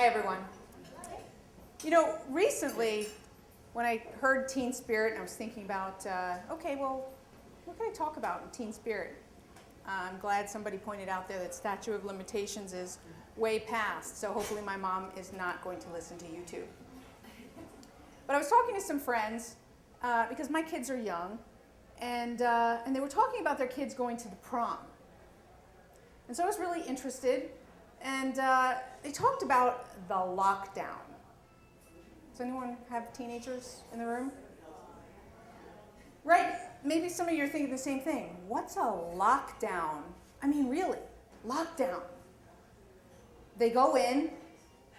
Hi, everyone. Recently, when I heard Teen Spirit, I was thinking about, okay, well, what can I talk about in Teen Spirit? I'm glad somebody pointed out there that statute of limitations is way past, so hopefully my mom is not going to listen to YouTube. But I was talking to some friends, because my kids are young, and they were talking about their kids going to the prom. And so I was really interested, and they talked about the lockdown. Does anyone have teenagers in the room? Right, maybe some of you are thinking the same thing. What's a lockdown? I mean, really, lockdown. They go in,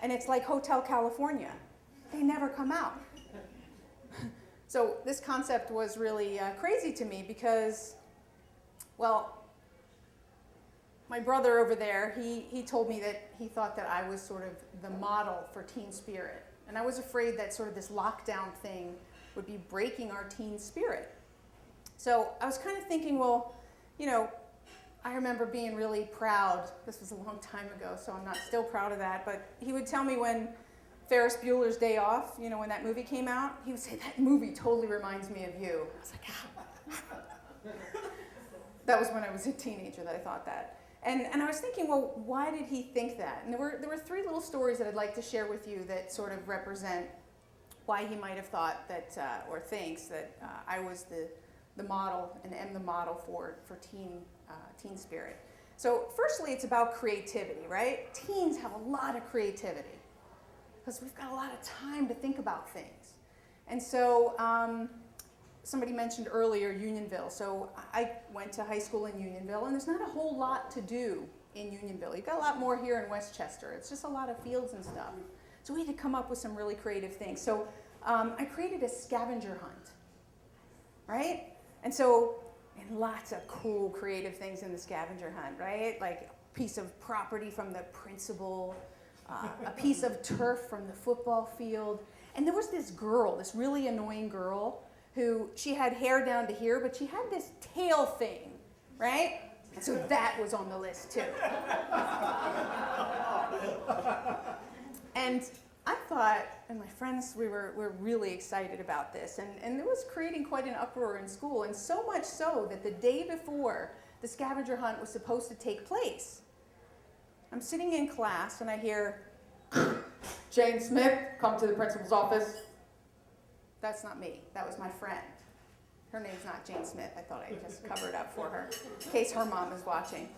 and it's like Hotel California. They never come out. So this concept was really crazy to me because, well, my brother over there, he told me that he thought that I was sort of the model for teen spirit. And I was afraid that sort of this lockdown thing would be breaking our teen spirit. So I was kind of thinking, well, I remember being really proud. This was a long time ago, so I'm not still proud of that. But he would tell me when Ferris Bueller's Day Off, when that movie came out, he would say, that movie totally reminds me of you. I was like, ah. That was when I was a teenager that I thought that. And I was thinking, well, why did he think that? And there were three little stories that I'd like to share with you that sort of represent why he might have thought that, or thinks that I was the model and am the model for teen spirit. So firstly, it's about creativity, right? Teens have a lot of creativity because we've got a lot of time to think about things. And so somebody mentioned earlier Unionville. So I went to high school in Unionville, and there's not a whole lot to do in Unionville. You've got a lot more here in Westchester. It's just a lot of fields and stuff. So we had to come up with some really creative things. So I created a scavenger hunt, right? And so, and lots of cool creative things in the scavenger hunt, right? Like a piece of property from the principal, a piece of turf from the football field. And there was this girl, this really annoying girl, who she had hair down to here, but she had this tail thing, right? And so that was on the list too. And I thought, and my friends, we were really excited about this, and it was creating quite an uproar in school, and so much so that the day before the scavenger hunt was supposed to take place, I'm sitting in class and I hear, Jane Smith, come to the principal's office. That's not me. That was my friend. Her name's not Jane Smith. I thought I'd just cover it up for her in case her mom is watching.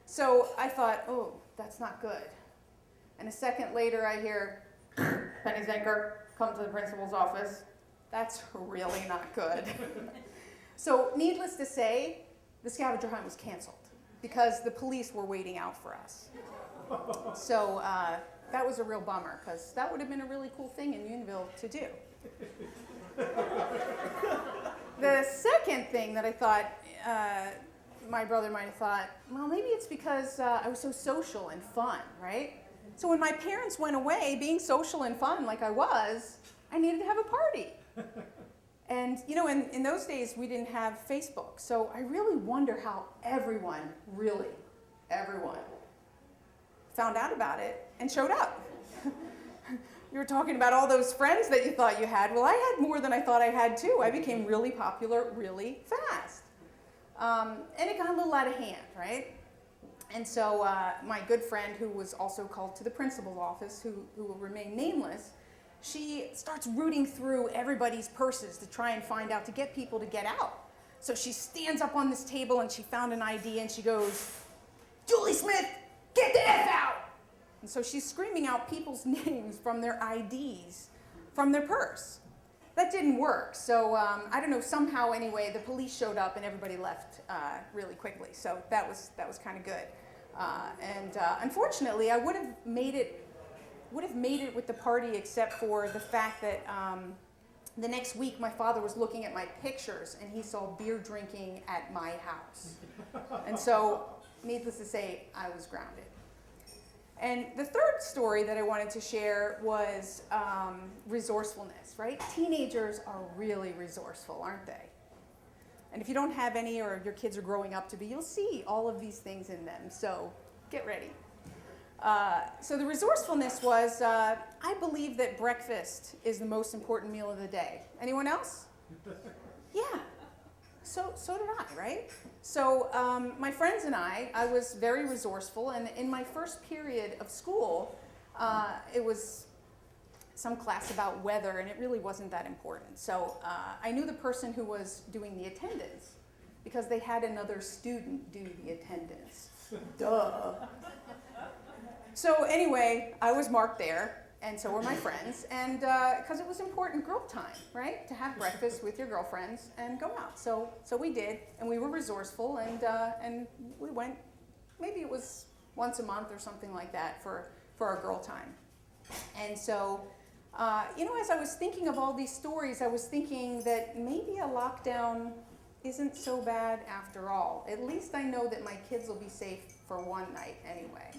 So I thought, oh, that's not good. And a second later I hear, Penny Zenker, come to the principal's office. That's really not good. So needless to say, the scavenger hunt was canceled because the police were waiting out for us. So that was a real bummer because that would have been a really cool thing in Unionville to do. The second thing that I thought my brother might have thought, well, maybe it's because I was so social and fun, right? So when my parents went away, being social and fun like I was, I needed to have a party. And, in those days, we didn't have Facebook. So I really wonder how everyone found out about it and showed up. You were talking about all those friends that you thought you had. Well, I had more than I thought I had, too. I became really popular really fast. And it got a little out of hand, right? And so my good friend, who was also called to the principal's office, who will remain nameless, she starts rooting through everybody's purses to try and find out, to get people to get out. So she stands up on this table, and she found an ID, and she goes, Julie Smith, get the F out! And so she's screaming out people's names from their IDs, from their purse. That didn't work. So I don't know, somehow anyway, the police showed up and everybody left really quickly. So that was kind of good. And unfortunately, I would have made it with the party except for the fact that the next week my father was looking at my pictures and he saw beer drinking at my house. And so, needless to say, I was grounded. And the third story that I wanted to share was resourcefulness, right? Teenagers are really resourceful, aren't they? And if you don't have any, or your kids are growing up to be, you'll see all of these things in them. So get ready. So the resourcefulness was, I believe that breakfast is the most important meal of the day. Anyone else? Yeah. So did I, right? So my friends and I was very resourceful, and in my first period of school, it was some class about weather, and it really wasn't that important. So I knew the person who was doing the attendance, because they had another student do the attendance. Duh. So anyway, I was marked there, and so were my friends, and because it was important girl time, right? To have breakfast with your girlfriends and go out. So we did, and we were resourceful, and we went, maybe it was once a month or something like that for our girl time. And so, as I was thinking of all these stories, I was thinking that maybe a lockdown isn't so bad after all. At least I know that my kids will be safe for one night anyway.